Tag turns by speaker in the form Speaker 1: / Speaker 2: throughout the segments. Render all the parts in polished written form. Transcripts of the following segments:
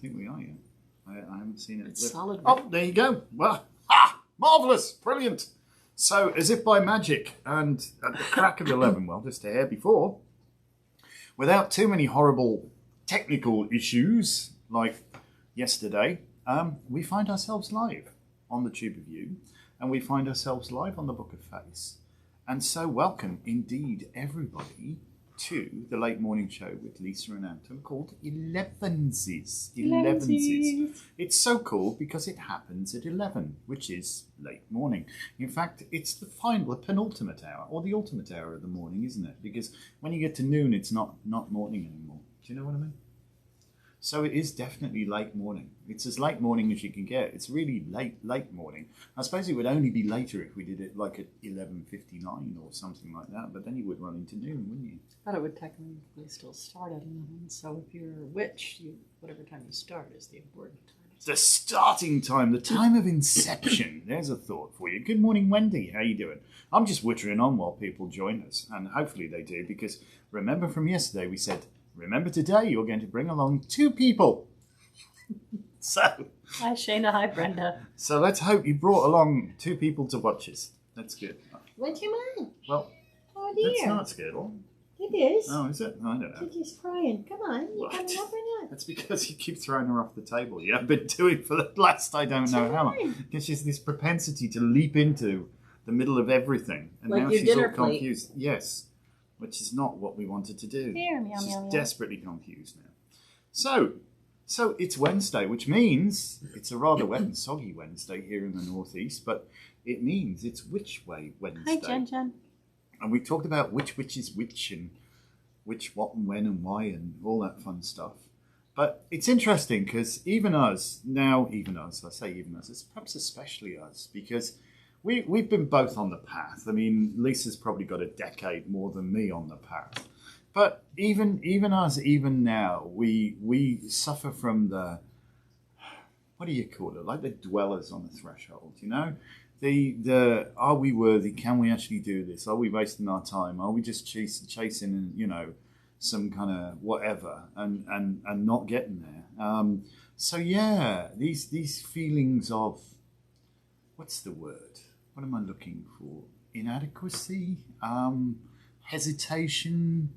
Speaker 1: think we are yet. I haven't seen it.
Speaker 2: It's solid.
Speaker 1: Oh, there you go. Well, marvellous. Brilliant. So, as if by magic, and at the crack of 11, well, just a hair before, without too many horrible technical issues like yesterday, we find ourselves live on the Tube of You, and we find ourselves live on the Book of Face. And so welcome indeed everybody to the late morning show with Lisa and Anton called Elevensies. Elevensies. It's so cool because it happens at 11, which is late morning. In fact, it's the penultimate hour, or the ultimate hour of the morning, isn't it? Because when you get to noon, it's not morning anymore. Do you know what I mean? So it is definitely late morning. It's as late morning as you can get. It's really late morning. I suppose it would only be later if we did it like at 11:59 or something like that, but then you would run into noon, wouldn't you?
Speaker 2: But it would technically still start at 11, so if you're a witch, whatever time you start is the important time.
Speaker 1: The starting time, the time of inception. There's a thought for you. Good morning, Wendy. How you doing? I'm just wittering on while people join us, and hopefully they do, because remember from yesterday we said, remember today you're going to bring along 2 people. So.
Speaker 2: Hi Shayna, hi Brenda.
Speaker 1: So let's hope you brought along 2 people to watch us. That's good.
Speaker 3: What's your mom?
Speaker 1: Well,
Speaker 3: oh dear.
Speaker 1: that's not Skittle.
Speaker 3: It is.
Speaker 1: Oh, is it? I don't know.
Speaker 3: She's crying. Come on, you coming up or not?
Speaker 1: That's because you keep throwing her off the table. You have been doing for the last I don't know how long. Because she's this propensity to leap into the middle of everything. And
Speaker 2: like
Speaker 1: now
Speaker 2: your
Speaker 1: she's
Speaker 2: dinner
Speaker 1: all
Speaker 2: plate.
Speaker 1: confused. Yes. Which is not what we wanted to do.
Speaker 3: Here, meow,
Speaker 1: She's
Speaker 3: meow, meow.
Speaker 1: desperately confused now. So it's Wednesday, which means it's a rather wet and soggy Wednesday here in the northeast, but it means it's Witch Way Wednesday.
Speaker 2: Hi Jen.
Speaker 1: And we talked about which is which and which, what and when and why and all that fun stuff. But it's interesting because I say even us, it's perhaps especially us, because we've been both on the path. I mean, Lisa's probably got a decade more than me on the path. But even us, even now, we suffer from the, what do you call it? Like the dwellers on the threshold, you know? The are we worthy? Can we actually do this? Are we wasting our time? Are we just chasing, some kind of whatever and not getting there? So yeah, these feelings of, what's the word? What am I looking for? Inadequacy, hesitation,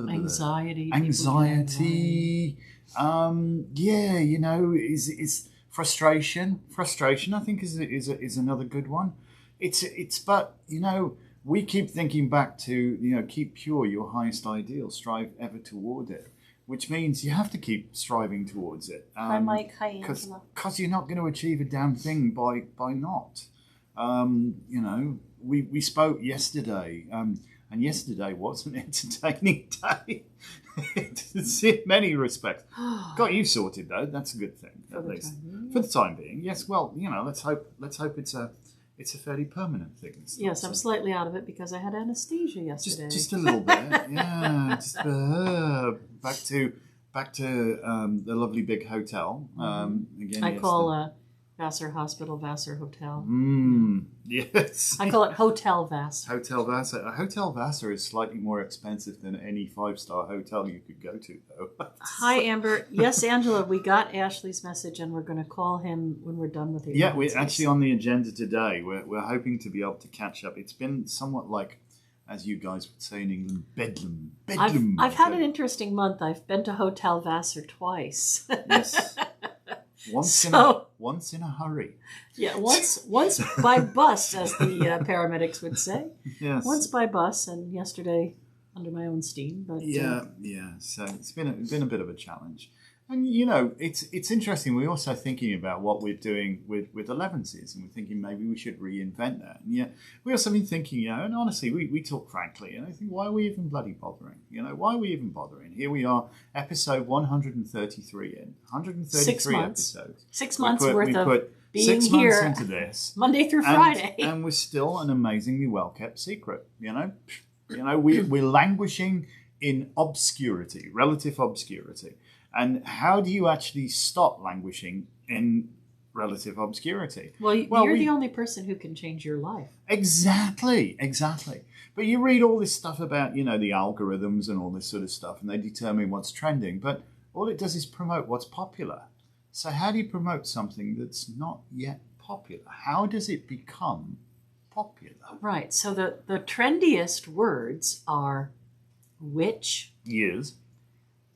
Speaker 2: Anxiety.
Speaker 1: Is frustration. Frustration, I think, is another good one. But we keep thinking back to, keep pure your highest ideal, strive ever toward it, which means you have to keep striving towards it.
Speaker 2: Hi Mike, hi Angela.
Speaker 1: Because you're not going to achieve a damn thing by not. We spoke yesterday, and yesterday was an entertaining day in many respects. Got you sorted though. That's a good thing, at least for the time being. Yes. Well, let's hope it's a fairly permanent thing.
Speaker 2: Yes, I'm slightly out of it because I had anesthesia yesterday.
Speaker 1: Just a little bit. Yeah. Just back to the lovely big hotel again.
Speaker 2: I call Vassar Hospital Vassar Hotel.
Speaker 1: Yes.
Speaker 2: I call it Hotel Vassar.
Speaker 1: Hotel Vassar. A Hotel Vassar is slightly more expensive than any 5-star hotel you could go to, though.
Speaker 2: Hi, Amber. Yes, Angela, we got Ashley's message, and we're going to call him when we're done with the
Speaker 1: Yeah, we're actually on the agenda today. We're hoping to be able to catch up. It's been somewhat like, as you guys would say in England, bedlam.
Speaker 2: I've had an interesting month. I've been to Hotel Vassar twice.
Speaker 1: Yes. Once in a hurry.
Speaker 2: Yeah, once by bus, as the paramedics would say.
Speaker 1: Yes.
Speaker 2: Once by bus, and yesterday under my own steam. But
Speaker 1: yeah. So it's been a bit of a challenge, and it's interesting. We're also thinking about what we're doing with Elevensies, and we're thinking maybe we should reinvent that. And we also been thinking, and honestly, we talk frankly, and I think, why are we even bloody bothering? Why are we even bothering? Here we are, episode 133 in 133
Speaker 2: 6 months.
Speaker 1: episodes.
Speaker 2: 6 months worth of being
Speaker 1: 6
Speaker 2: here
Speaker 1: months into this,
Speaker 2: Monday through Friday,
Speaker 1: and we're still an amazingly well kept secret. We're languishing in obscurity, relative obscurity. And how do you actually stop languishing in relative obscurity?
Speaker 2: Well, you're the only person who can change your life.
Speaker 1: Exactly. But you read all this stuff about, the algorithms and all this sort of stuff, and they determine what's trending. But all it does is promote what's popular. So how do you promote something that's not yet popular? How does it become popular?
Speaker 2: Right. So the trendiest words are witch,
Speaker 1: Yes.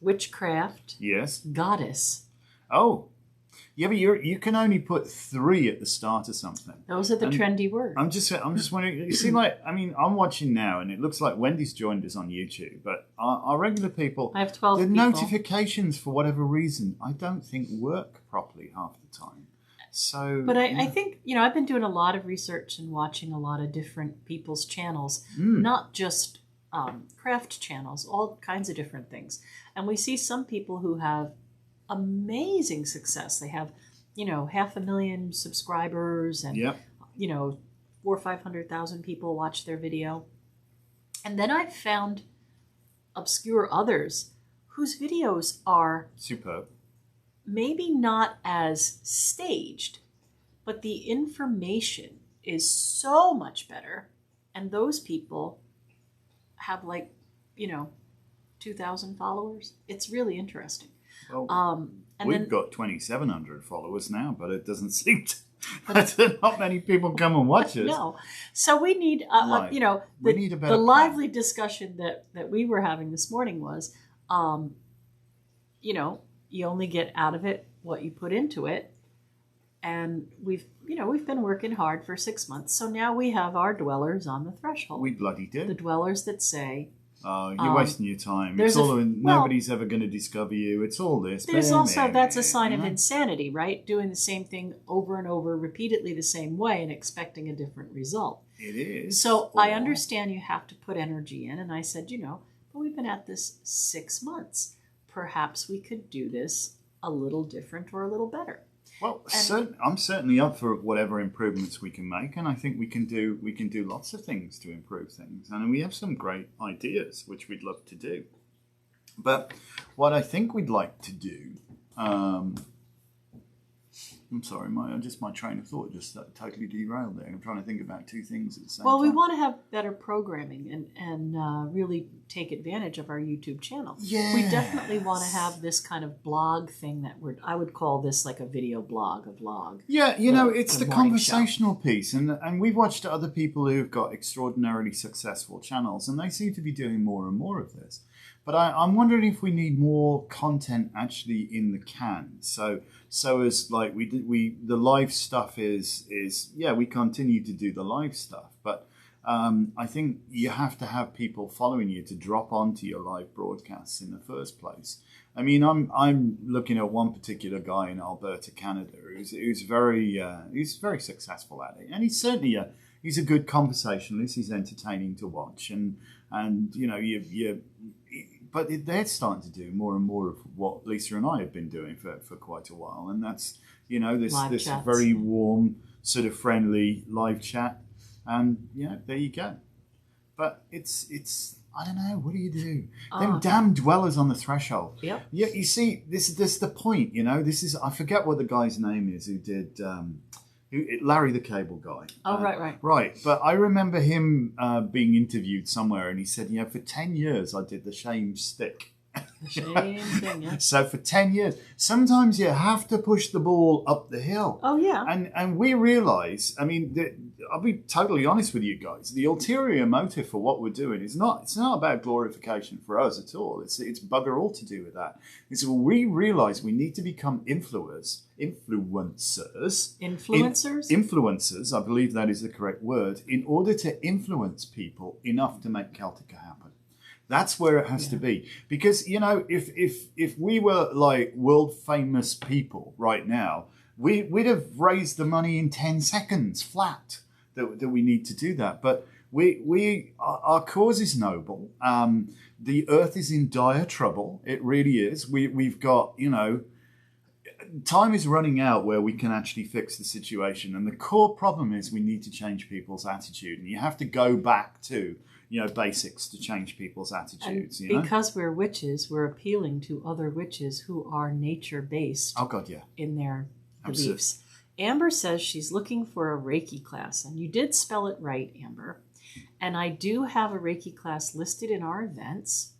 Speaker 2: witchcraft,
Speaker 1: Yes.
Speaker 2: goddess.
Speaker 1: Oh. Yeah, but you can only put 3 at the start of something.
Speaker 2: Those are the
Speaker 1: And
Speaker 2: trendy words.
Speaker 1: I'm just wondering. You see, I'm watching now, and it looks like Wendy's joined us on YouTube. But our regular people,
Speaker 2: I have 12
Speaker 1: the
Speaker 2: people.
Speaker 1: notifications for whatever reason, I don't think work properly half the time. So,
Speaker 2: But I think, I've been doing a lot of research and watching a lot of different people's channels,
Speaker 1: Hmm.
Speaker 2: not just craft channels, all kinds of different things. And we see some people who have amazing success. They have, 500,000 subscribers and,
Speaker 1: Yep.
Speaker 2: 400,000 or 500,000 people watch their video. And then I've found obscure others whose videos are
Speaker 1: Superb.
Speaker 2: maybe not as staged, but the information is so much better. And those people have 2,000 followers. It's really interesting.
Speaker 1: Well,
Speaker 2: And
Speaker 1: we've
Speaker 2: then
Speaker 1: got 2,700 followers now, but it doesn't seem to. Not many people come and watch us.
Speaker 2: no, so we need,
Speaker 1: Right. We need a better
Speaker 2: the
Speaker 1: plan.
Speaker 2: lively discussion that we were having this morning was, you only get out of it what you put into it, and we've been working hard for 6 months, so now we have our dwellers on the threshold.
Speaker 1: We bloody
Speaker 2: The
Speaker 1: do.
Speaker 2: dwellers that say,
Speaker 1: Oh, you're wasting your time.
Speaker 2: there's
Speaker 1: It's all
Speaker 2: a-
Speaker 1: nobody's ever going to discover you. It's all this.
Speaker 2: there's also, that's a sign of
Speaker 1: you know?
Speaker 2: insanity, right? Doing the same thing over and over, repeatedly the same way, and expecting a different result.
Speaker 1: It is.
Speaker 2: So I
Speaker 1: Or-
Speaker 2: understand you have to put energy in, and I said, but we've been at this 6 months. Perhaps we could do this a little different or a little better.
Speaker 1: Well, I'm certainly up for whatever improvements we can make, and I think we can do lots of things to improve things, and we have some great ideas which we'd love to do. But what I think we'd like to do, I'm sorry, my train of thought just totally derailed there. I'm trying to think about 2 things at the same time.
Speaker 2: Well, we want to have better programming and really take advantage of our YouTube channel.
Speaker 1: Yes.
Speaker 2: We definitely want to have this kind of blog thing I would call this like a video blog, a vlog.
Speaker 1: Yeah, it's the
Speaker 2: morning show.
Speaker 1: conversational piece, and we've watched other people who've got extraordinarily successful channels, and they seem to be doing more and more of this. But I'm wondering if we need more content actually in the can. So as like the live stuff is we continue to do the live stuff, but I think you have to have people following you to drop onto your live broadcasts in the first place. I mean, I'm looking at one particular guy in Alberta, Canada, who's very successful at it, and he's certainly he's a good conversationalist. He's entertaining to watch, and but they're starting to do more and more of what Lisa and I have been doing for quite a while, and that's this
Speaker 2: chats.
Speaker 1: very warm, sort of friendly live chat, and there you go. But it's I don't know. What do you do? Them damn dwellers on the threshold.
Speaker 2: Yep.
Speaker 1: Yeah, you see, this is the point. This is, I forget what the guy's name is who did Larry the Cable Guy.
Speaker 2: Oh, right.
Speaker 1: Right, but I remember him being interviewed somewhere, and he said, for 10 years I did the shame stick.
Speaker 2: Same thing, yeah.
Speaker 1: So for 10 years, sometimes you have to push the ball up the hill.
Speaker 2: Oh, yeah.
Speaker 1: And we realise, I mean, I'll be totally honest with you guys, the ulterior motive for what we're doing it's not about glorification for us at all. It's bugger all to do with that. It's we realise we need to become influencers. Influencers, I believe that is the correct word, in order to influence people enough to make Celtica happen. That's where it has to be. Because, if we were like world famous people right now, we'd have raised the money in 10 seconds flat that we need to do that. But our cause is noble. The earth is in dire trouble. It really is. We've got, time is running out where we can actually fix the situation. And the core problem is we need to change people's attitude. And you have to go back to basics to change people's attitudes.
Speaker 2: And because we're witches, we're appealing to other witches who are nature-based.
Speaker 1: Oh, God, yeah.
Speaker 2: In their
Speaker 1: Absolutely.
Speaker 2: beliefs. Amber says she's looking for a Reiki class, and you did spell it right, Amber. And I do have a Reiki class listed in our events.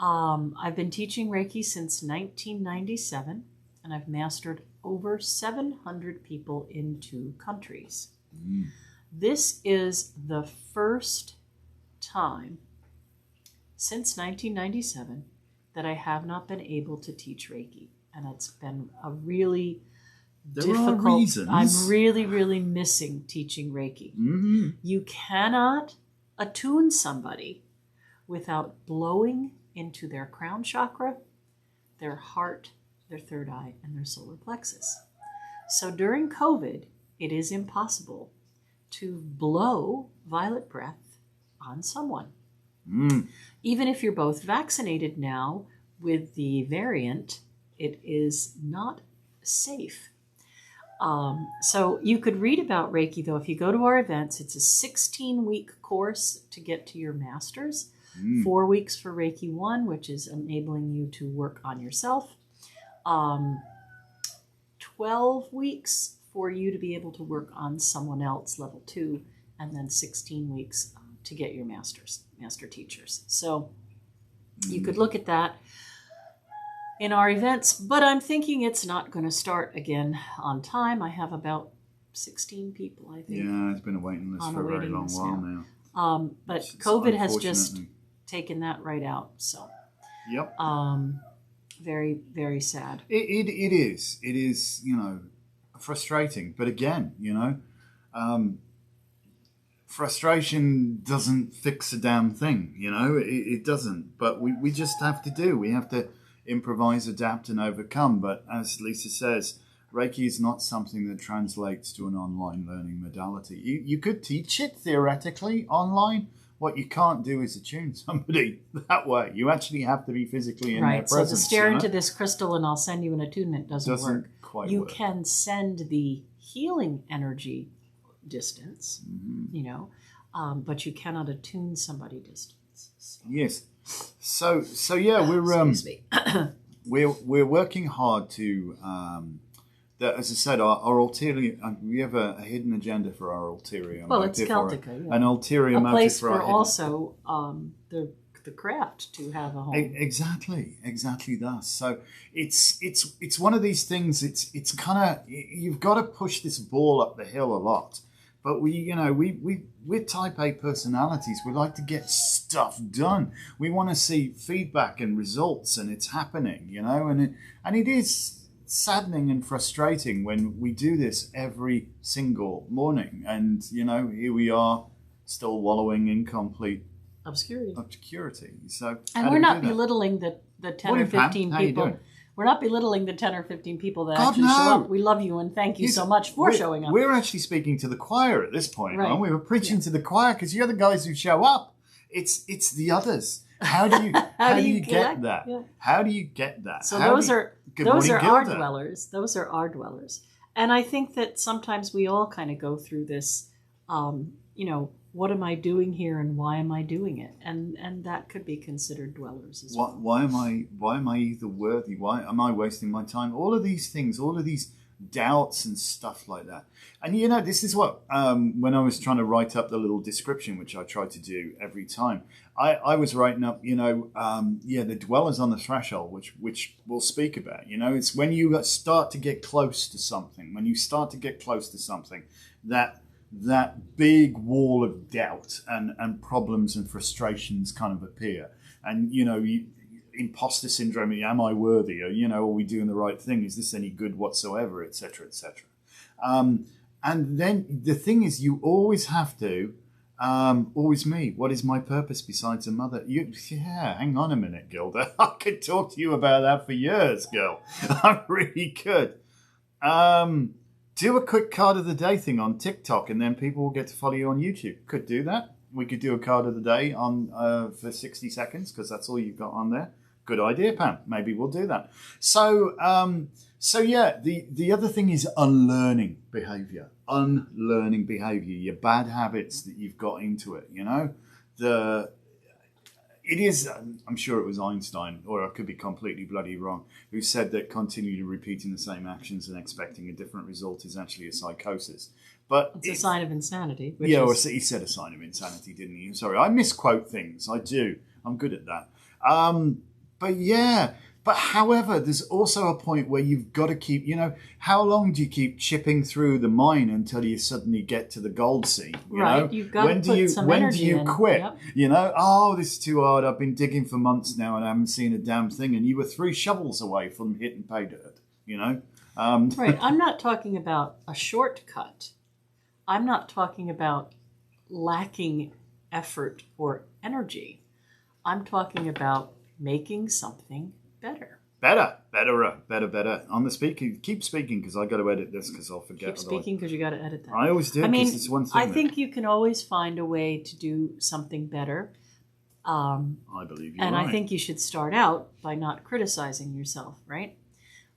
Speaker 2: I've been teaching Reiki since 1997, and I've mastered over 700 people in 2 countries. This is the first time since 1997 that I have not been able to teach Reiki. And it's been a really difficult.
Speaker 1: Are reasons.
Speaker 2: I'm really, really missing teaching Reiki.
Speaker 1: Mm-hmm.
Speaker 2: You cannot attune somebody without blowing into their crown chakra, their heart, their third eye, and their solar plexus. So during COVID, it is impossible to blow violet breath on someone. Even if you're both vaccinated now with the variant, it is not safe. So you could read about Reiki, though, if you go to our events. It's a 16-week course to get to your master's. 4 weeks for Reiki 1, which is enabling you to work on yourself. 12 weeks for you to be able to work on someone else, level 2, and then 16 weeks to get your master teachers. So you could look at that in our events, but I'm thinking it's not going to start again on time. I have about 16 people, I think.
Speaker 1: Yeah, it's been a waiting list for a very long while now.
Speaker 2: But COVID has just taken that right out. So,
Speaker 1: yep.
Speaker 2: Very, very sad.
Speaker 1: It is. It is, frustrating. But again, frustration doesn't fix a damn thing, it doesn't. But we just have to we have to improvise, adapt, and overcome. But as Lisa says, Reiki is not something that translates to an online learning modality. You could teach it theoretically online. What you can't do is attune somebody that way. You actually have to be physically in their presence.
Speaker 2: Right, so to stare into this crystal and I'll send you an attunement doesn't work.
Speaker 1: Quite
Speaker 2: you
Speaker 1: work.
Speaker 2: Can send the healing energy distance, but you cannot attune somebody distance. So.
Speaker 1: Yes. So yeah,
Speaker 2: Excuse me.
Speaker 1: we're working hard to as I said, our ulterior. We have a hidden agenda for our ulterior.
Speaker 2: Well, it's Celtica. Yeah.
Speaker 1: An ulterior motive
Speaker 2: place
Speaker 1: for our
Speaker 2: also the craft to have a home.
Speaker 1: Exactly thus. So it's one of these things. It's kind of, you've got to push this ball up the hill a lot. But we're type A personalities. We like to get stuff done. We want to see feedback and results, and it's happening, and it is saddening and frustrating when we do this every single morning. And, here we are still wallowing in complete obscurity. So,
Speaker 2: and we're not belittling the 10 or 15 people. We're not belittling the 10 or 15 people that actually show up. We love you and thank you so much for showing up.
Speaker 1: We're actually speaking to the choir at this point, right? We were preaching to the choir because you're the guys who show up. It's the others. How do you get that? Yeah. How do you get that?
Speaker 2: So those are our dwellers. Those are our dwellers. And I think that sometimes we all kind of go through this, what am I doing here and why am I doing it? And that could be considered dwellers as well.
Speaker 1: Why am I either worthy? Why am I wasting my time? All of these things, all of these doubts and stuff like that. And this is what, when I was trying to write up the little description, which I try to do every time, I was writing up, the dwellers on the threshold, which we'll speak about. It's when you start to get close to something, that big wall of doubt and problems and frustrations kind of appear. And, imposter syndrome, am I worthy? Or, are we doing the right thing? Is this any good whatsoever, etc., etc. And then the thing is, you always have to, always me. What is my purpose besides a mother? Hang on a minute, Gilda. I could talk to you about that for years, girl. I really could. Do a quick card of the day thing on TikTok, and then people will get to follow you on YouTube. Could do that. We could do a card of the day on for 60 seconds because that's all you've got on there. Good idea, Pam. Maybe we'll do that. So yeah, the other thing is unlearning behavior. Your bad habits that you've got into it. It is, I'm sure it was Einstein, or I could be completely bloody wrong, who said that continually repeating the same actions and expecting a different result is actually a psychosis. But
Speaker 2: it's a sign of insanity.
Speaker 1: Or he said a sign of insanity, didn't he? Sorry, I misquote things. I do. I'm good at that. But yeah, but however, there's also a point where you've got to keep, how long do you keep chipping through the mine until you suddenly get to the gold seam?
Speaker 2: Right, you've got to put some
Speaker 1: when
Speaker 2: energy
Speaker 1: do you
Speaker 2: in.
Speaker 1: quit?
Speaker 2: Yep.
Speaker 1: Oh, this is too hard. I've been digging for months now and I haven't seen a damn thing. And you were 3 shovels away from hitting pay dirt,
Speaker 2: Right, I'm not talking about a shortcut. I'm not talking about lacking effort or energy. I'm talking about making something better.
Speaker 1: Better. On the speaking, keep speaking because I got to edit this because I'll forget.
Speaker 2: Keep speaking because you got to edit that.
Speaker 1: I always do.
Speaker 2: I mean,
Speaker 1: it's one thing.
Speaker 2: I think you can always find a way to do something better.
Speaker 1: I believe you're
Speaker 2: and
Speaker 1: right.
Speaker 2: I think you should start out by not criticizing yourself, right?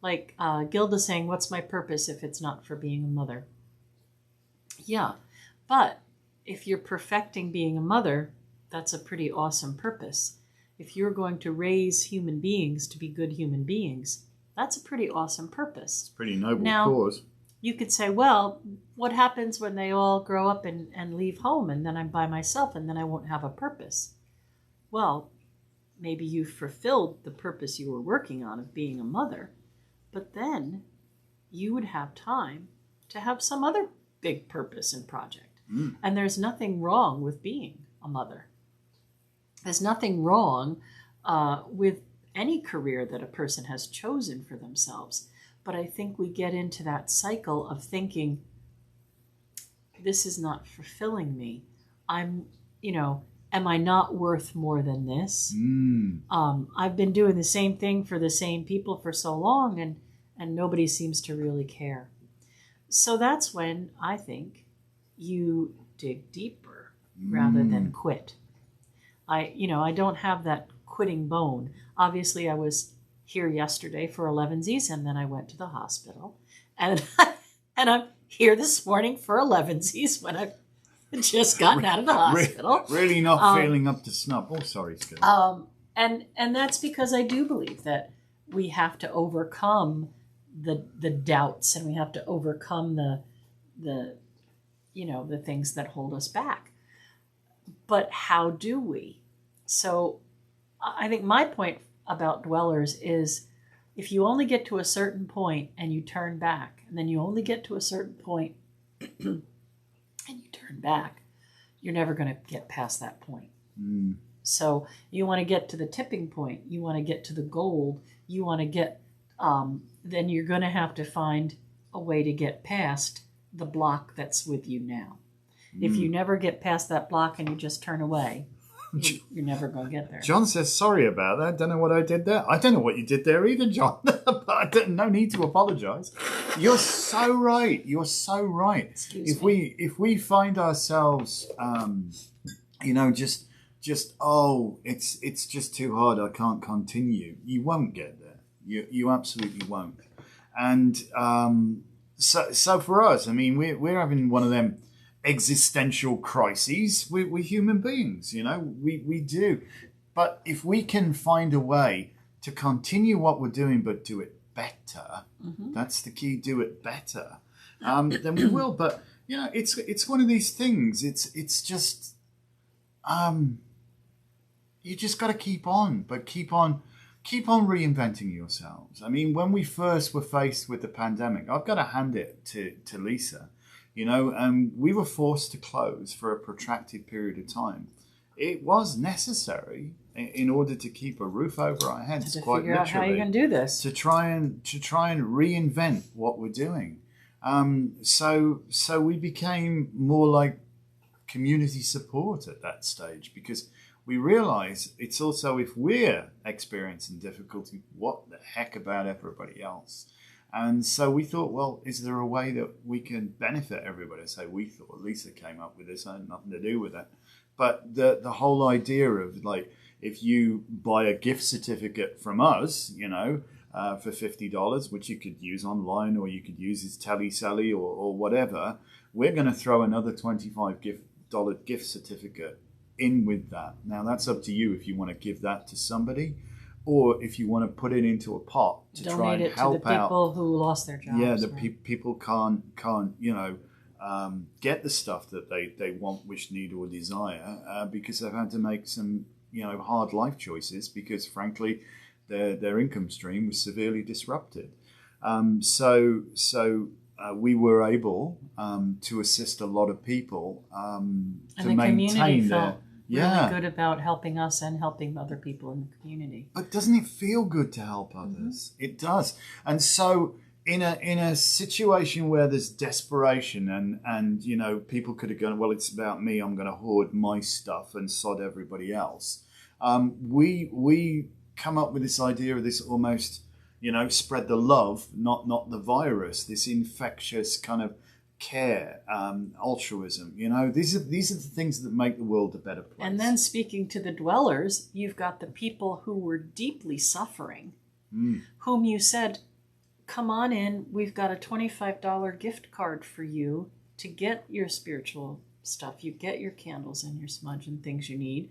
Speaker 2: Like Gilda saying, "What's my purpose if it's not for being a mother?" Yeah, but if you're perfecting being a mother, that's a pretty awesome purpose. If you're going to raise human beings to be good human beings, that's a pretty awesome purpose.
Speaker 1: It's a pretty noble
Speaker 2: now,
Speaker 1: cause.
Speaker 2: You could say, well, what happens when they all grow up and leave home and then I'm by myself and then I won't have a purpose? Well, maybe you fulfilled the purpose you were working on of being a mother, but then you would have time to have some other big purpose and project. And there's nothing wrong with being a mother. There's nothing wrong with any career that a person has chosen for themselves. But I think we get into that cycle of thinking, this is not fulfilling me. Am I not worth more than this? I've been doing the same thing for the same people for so long and nobody seems to really care. So that's when I think you dig deeper rather than quit. I don't have that quitting bone. Obviously, I was here yesterday for Elevensies, and then I went to the hospital, and I'm here this morning for Elevensies when I've just gotten out of the hospital.
Speaker 1: Really not feeling up to snuff. Oh, sorry, Skip.
Speaker 2: And that's because I do believe that we have to overcome the doubts, and we have to overcome the things that hold us back. But how do we? So I think my point about dwellers is if you only get to a certain point and you turn back, and then you only get to a certain point and you turn back, you're never going to get past that point. So you want to get to the tipping point. You want to get to the gold. You want to get, then you're going to have to find a way to get past the block that's with you now. If you never get past that block and you just turn away, you're never going to get there.
Speaker 1: John says, sorry about that. I don't know what I did there. I don't know what you did there either, John. But no need to apologize. You're so right.
Speaker 2: Excuse me.
Speaker 1: If we find ourselves, it's just too hard. I can't continue. You won't get there. You absolutely won't. And so for us, I mean, we're having one of them existential crises. We're human beings, we do. But if we can find a way to continue what we're doing but do it better, that's the key, do it better, then we will. But it's one of these things, it's just you just got to keep on reinventing yourselves. I mean, when we first were faced with the pandemic, I've got to hand it to Lisa. We were forced to close for a protracted period of time. It was necessary in order to keep a roof over our heads,
Speaker 2: to
Speaker 1: quite
Speaker 2: figure out how you're going to do this.
Speaker 1: To try and reinvent what we're doing. So we became more like community support at that stage, because we realize it's also, if we're experiencing difficulty, what the heck about everybody else? And so we thought, well, is there a way that we can benefit everybody? So we thought, Lisa came up with this, I had nothing to do with it. But the whole idea of, like, if you buy a gift certificate from us, for $50, which you could use online or you could use as telesally or whatever, we're going to throw another $25 gift certificate in with that. Now, that's up to you if you want to give that to somebody, or if you want to put it into a pot to
Speaker 2: donate
Speaker 1: try and
Speaker 2: it
Speaker 1: help
Speaker 2: to the people who lost their jobs.
Speaker 1: Yeah,
Speaker 2: right?
Speaker 1: People can't get the stuff that they want, wish, need, or desire because they've had to make some hard life choices, because frankly their income stream was severely disrupted. We were able to assist a lot of people
Speaker 2: And
Speaker 1: to
Speaker 2: the community
Speaker 1: maintain
Speaker 2: felt
Speaker 1: their
Speaker 2: really good about helping us and helping other people in the community.
Speaker 1: But doesn't it feel good to help others? Mm-hmm. It does. And so in a situation where there's desperation and you know, people could have gone, well, it's about me, I'm going to hoard my stuff and sod everybody else. We come up with this idea of this almost, you know, spread the love, not the virus, this infectious kind of care, altruism. You know, these are the things that make the world a better place.
Speaker 2: And then speaking to the dwellers, you've got the people who were deeply suffering, whom you said, come on in, we've got a $25 gift card for you to get your spiritual stuff. You get your candles and your smudge and things you need.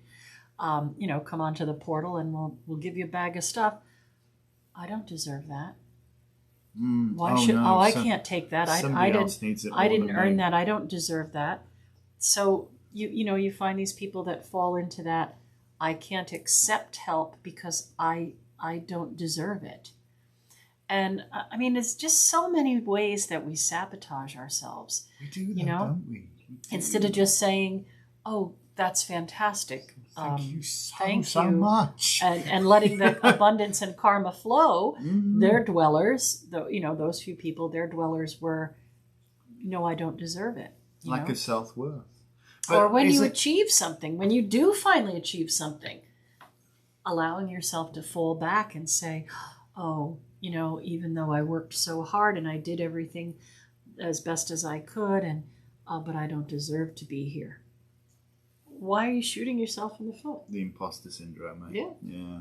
Speaker 2: You know, come onto the portal and we'll give you a bag of stuff. I don't deserve that. Why should? No. I can't take that. I didn't earn that. I don't deserve that. So you find these people that fall into that. I can't accept help because I don't deserve it. And I mean, it's just so many ways that we sabotage ourselves.
Speaker 1: We do that, don't we?
Speaker 2: Instead of just saying, "Oh, that's fantastic.
Speaker 1: Thank you so much,"
Speaker 2: and letting the abundance and karma flow. Their dwellers, those few people, their dwellers were, no, I don't deserve it.
Speaker 1: Like a self-worth.
Speaker 2: Or when you achieve something, when you do finally achieve something, allowing yourself to fall back and say, oh, even though I worked so hard and I did everything as best as I could, but I don't deserve to be here. Why are you shooting yourself in the foot?
Speaker 1: The imposter syndrome, eh?
Speaker 2: Yeah.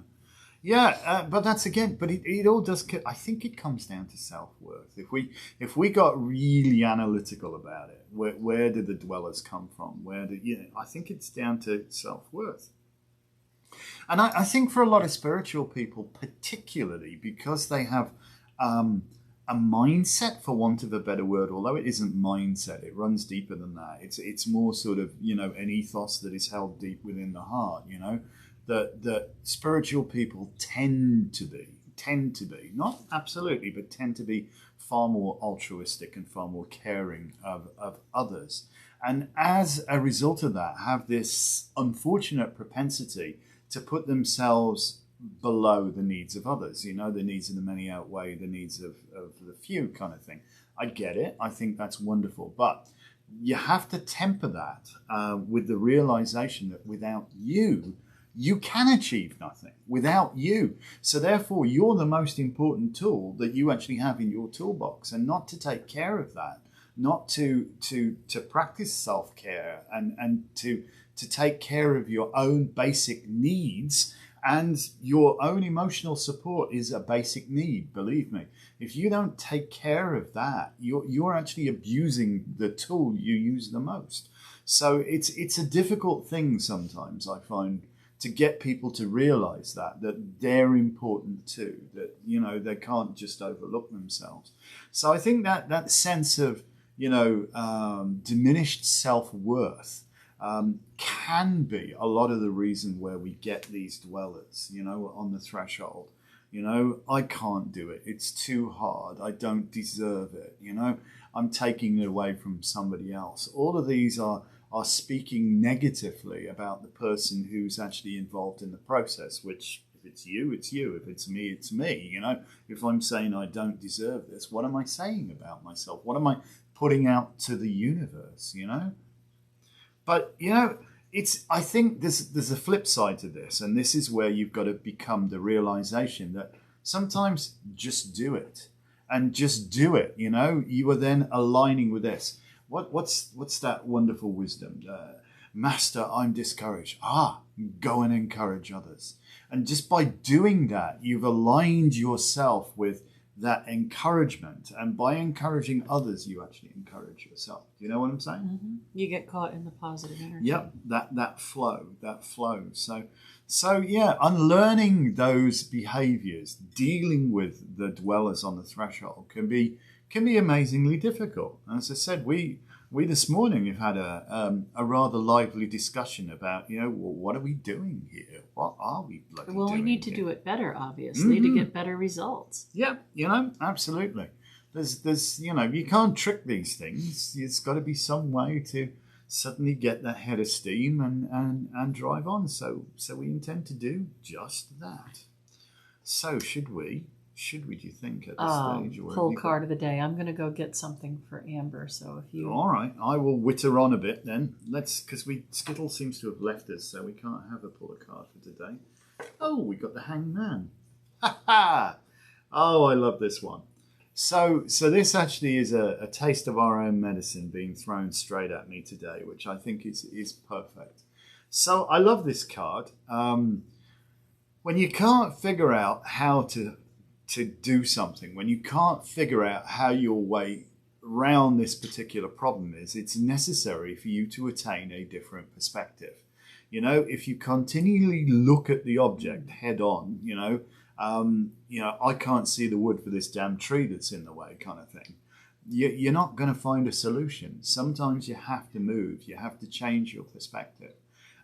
Speaker 1: Yeah, but that's again, but it all does, I think it comes down to self-worth. If we got really analytical about it, where did the dwellers come from? I think it's down to self-worth. And I think for a lot of spiritual people, particularly because they have a mindset, for want of a better word, although it isn't mindset, it runs deeper than that. It's more sort of, an ethos that is held deep within the heart, that spiritual people tend to be, not absolutely, but tend to be far more altruistic and far more caring of others. And as a result of that, have this unfortunate propensity to put themselves below the needs of others. The needs of the many outweigh the needs of the few kind of thing. I get it. I think that's wonderful. But you have to temper that with the realization that without you can achieve nothing. Without you. So therefore, you're the most important tool that you actually have in your toolbox. And not to take care of that, not to practice self-care and to take care of your own basic needs. And your own emotional support is a basic need, believe me. If you don't take care of that, you're actually abusing the tool you use the most. So it's a difficult thing sometimes, I find, to get people to realize that they're important too, that, they can't just overlook themselves. So I think that sense of, diminished self-worth can be a lot of the reason where we get these dwellers, on the threshold. I can't do it. It's too hard. I don't deserve it. I'm taking it away from somebody else. All of these are speaking negatively about the person who's actually involved in the process, which if it's you, it's you. If it's me, it's me. If I'm saying I don't deserve this, what am I saying about myself? What am I putting out to the universe, But, I think there's a flip side to this, and this is where you've got to become the realization that sometimes just do it. And just do it, You are then aligning with this. What's that wonderful wisdom? Master, I'm discouraged. Go and encourage others. And just by doing that, you've aligned yourself with that encouragement, and by encouraging others, you actually encourage yourself. Do you know what I'm saying?
Speaker 2: Mm-hmm. You get caught in the positive energy.
Speaker 1: Yep, that flow. So yeah, unlearning those behaviors, dealing with the dwellers on the threshold can be amazingly difficult. And as I said, we we this morning have had a rather lively discussion about, well, what are we doing here? What are we bloody doing?
Speaker 2: Well, we need to do it better, obviously, to get better results.
Speaker 1: Yeah, absolutely. There's you can't trick these things. It's got to be some way to suddenly get that head of steam and drive on. So we intend to do just that. So should we, do you think, at this stage? Or
Speaker 2: pull card of the day. I'm going to go get something for Amber. So if you...
Speaker 1: All right, I will witter on a bit then. Because Skittle seems to have left us, so we can't have a pull a card for today. Oh, we got the Hangman. Ha ha! Oh, I love this one. So this actually is a taste of our own medicine being thrown straight at me today, which I think is perfect. So I love this card. When you can't figure out how to do something, when you can't figure out how your way around this particular problem is, it's necessary for you to attain a different perspective. If you continually look at the object head on, I can't see the wood for this damn tree that's in the way kind of thing. You're not going to find a solution. Sometimes you have to move. You have to change your perspective.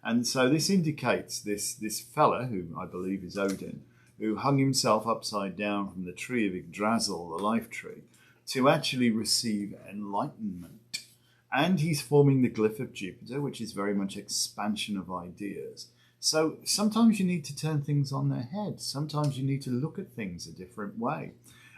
Speaker 1: And so this indicates this fella, who I believe is Odin, who hung himself upside down from the tree of Yggdrasil, the life tree, to actually receive enlightenment. And he's forming the glyph of Jupiter, which is very much expansion of ideas. So sometimes you need to turn things on their head. Sometimes you need to look at things a different way.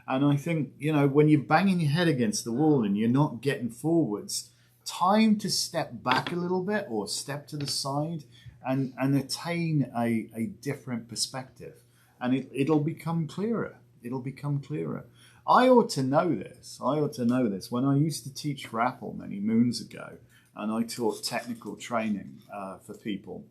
Speaker 1: And I think, when you're banging your head against the wall and you're not getting forwards, time to step back a little bit or step to the side and attain a different perspective. And it'll become clearer. It'll become clearer. I ought to know this. When I used to teach for Apple many moons ago, and I taught technical training for people,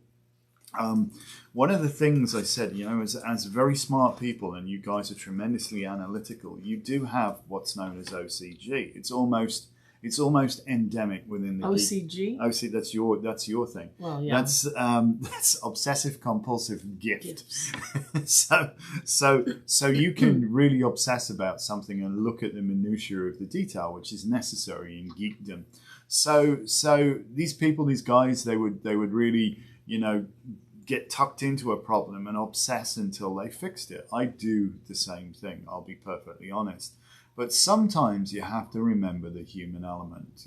Speaker 1: one of the things I said, as very smart people, and you guys are tremendously analytical, you do have what's known as OCG. It's almost endemic within the
Speaker 2: OCG.
Speaker 1: OCG, that's your thing.
Speaker 2: Well, yeah.
Speaker 1: That's obsessive compulsive gift. so you can really obsess about something and look at the minutiae of the detail, which is necessary in geekdom. So these people, these guys, they would really, get tucked into a problem and obsess until they fixed it. I do the same thing, I'll be perfectly honest. But sometimes you have to remember the human element,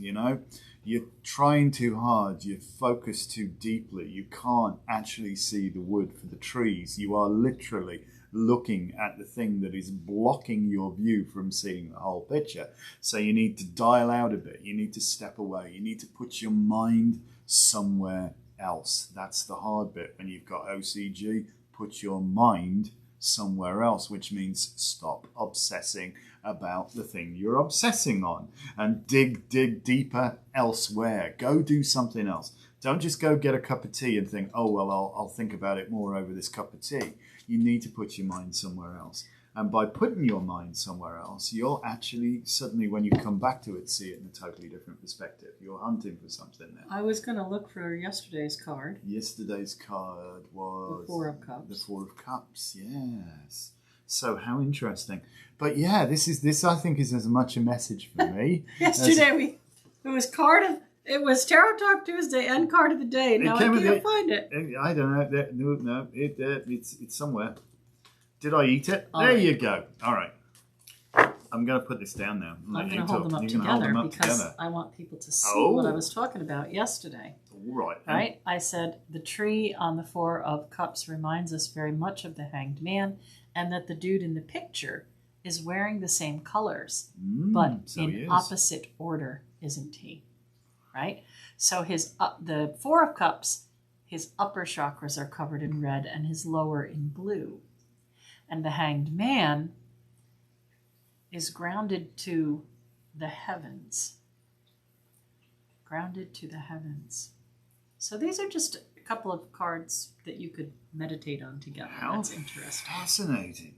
Speaker 1: You're trying too hard, you focus too deeply, you can't actually see the wood for the trees. You are literally looking at the thing that is blocking your view from seeing the whole picture. So you need to dial out a bit, you need to step away, you need to put your mind somewhere else. That's the hard bit. When you've got OCG, put your mind somewhere else, which means stop obsessing about the thing you're obsessing on and dig deeper elsewhere. Go do something else. Don't just go get a cup of tea and think, oh, well, I'll think about it more over this cup of tea. You need to put your mind somewhere else. And by putting your mind somewhere else, you'll actually suddenly, when you come back to it, see it in a totally different perspective. You're hunting for something there.
Speaker 2: I was going to look for yesterday's card.
Speaker 1: Yesterday's card was...
Speaker 2: The Four of Cups.
Speaker 1: The Four of Cups, yes. So how interesting. But yeah, this I think is as much a message for me.
Speaker 2: Yesterday it was Tarot Talk Tuesday and card of the day. Now I can't find it.
Speaker 1: I don't know. No, it's somewhere. Did I eat it?
Speaker 2: All
Speaker 1: there
Speaker 2: right.
Speaker 1: you go. All right. I'm going to put this down now.
Speaker 2: I'm going to hold them up together because I want people to see what I was talking about yesterday.
Speaker 1: All right.
Speaker 2: Right? I said the tree on the Four of Cups reminds us very much of the Hanged Man, and that the dude in the picture is wearing the same colors, but in opposite order, isn't he? Right? So the Four of Cups, his upper chakras are covered in red and his lower in blue. And the Hanged Man is grounded to the heavens. Grounded to the heavens. So these are just a couple of cards that you could meditate on together. That's interesting.
Speaker 1: Fascinating.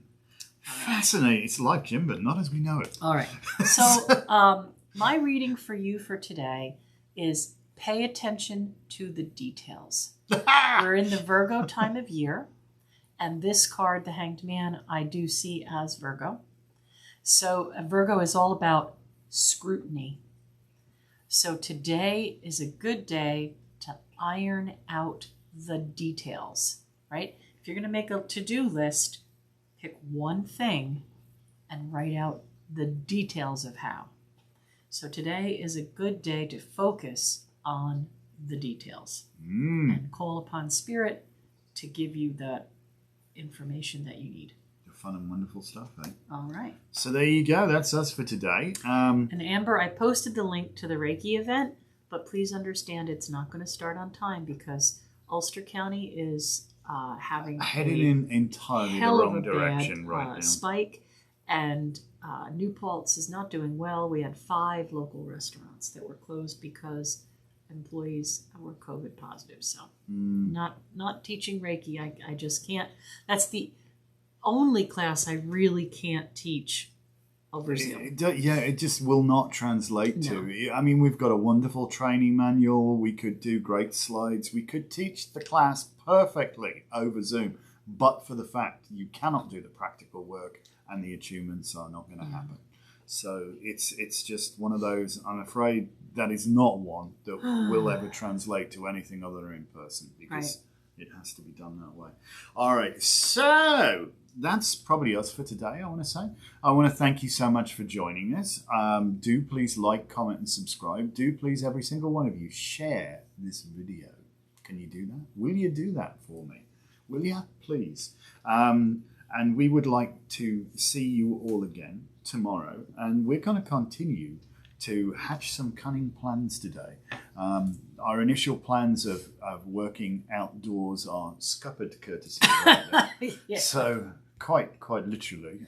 Speaker 1: Fascinating. It's like Jim, but not as we know it.
Speaker 2: All right. So my reading for you for today is pay attention to the details. We're in the Virgo time of year. And this card, the Hanged Man, I do see as Virgo. So Virgo is all about scrutiny. So today is a good day to iron out the details, right? If you're going to make a to-do list, pick one thing and write out the details of how. So today is a good day to focus on the details and call upon Spirit to give you that information that you need.
Speaker 1: Fun and wonderful stuff, eh?
Speaker 2: All right.
Speaker 1: So there you go. That's us for today.
Speaker 2: And Amber, I posted the link to the Reiki event, but please understand it's not going to start on time because Ulster County is having
Speaker 1: headed in entirely the
Speaker 2: hell of
Speaker 1: wrong
Speaker 2: a
Speaker 1: direction
Speaker 2: bad,
Speaker 1: right now.
Speaker 2: spike, and New Paltz is not doing well. We had 5 local restaurants that were closed because employees were COVID positive. So not teaching Reiki. I just can't. That's the only class I really can't teach over Zoom.
Speaker 1: It just will not translate to. I mean, we've got a wonderful training manual. We could do great slides. We could teach the class perfectly over Zoom, but for the fact you cannot do the practical work and the attunements are not going to happen. So it's just one of those. I'm afraid that is not one that will ever translate to anything other than in person because it has to be done that way. All right, so that's probably us for today, I want to say. I want to thank you so much for joining us. Do please like, comment, and subscribe. Do please, every single one of you, share this video. Can you do that? Will you do that for me? Will you? Please. And we would like to see you all again tomorrow. And we're going to continue to hatch some cunning plans today. Our initial plans of working outdoors are scuppered courtesy of So quite literally,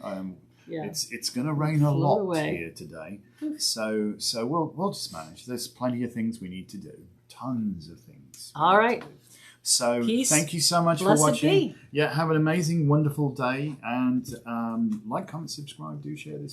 Speaker 1: it's going to rain a lot here today. So we'll just manage. There's plenty of things we need to do. Tons of things.
Speaker 2: All right.
Speaker 1: So
Speaker 2: Peace.
Speaker 1: Thank you so much
Speaker 2: Blessed
Speaker 1: for watching.
Speaker 2: be.
Speaker 1: Yeah, have an amazing, wonderful day. And like, comment, subscribe. Do share this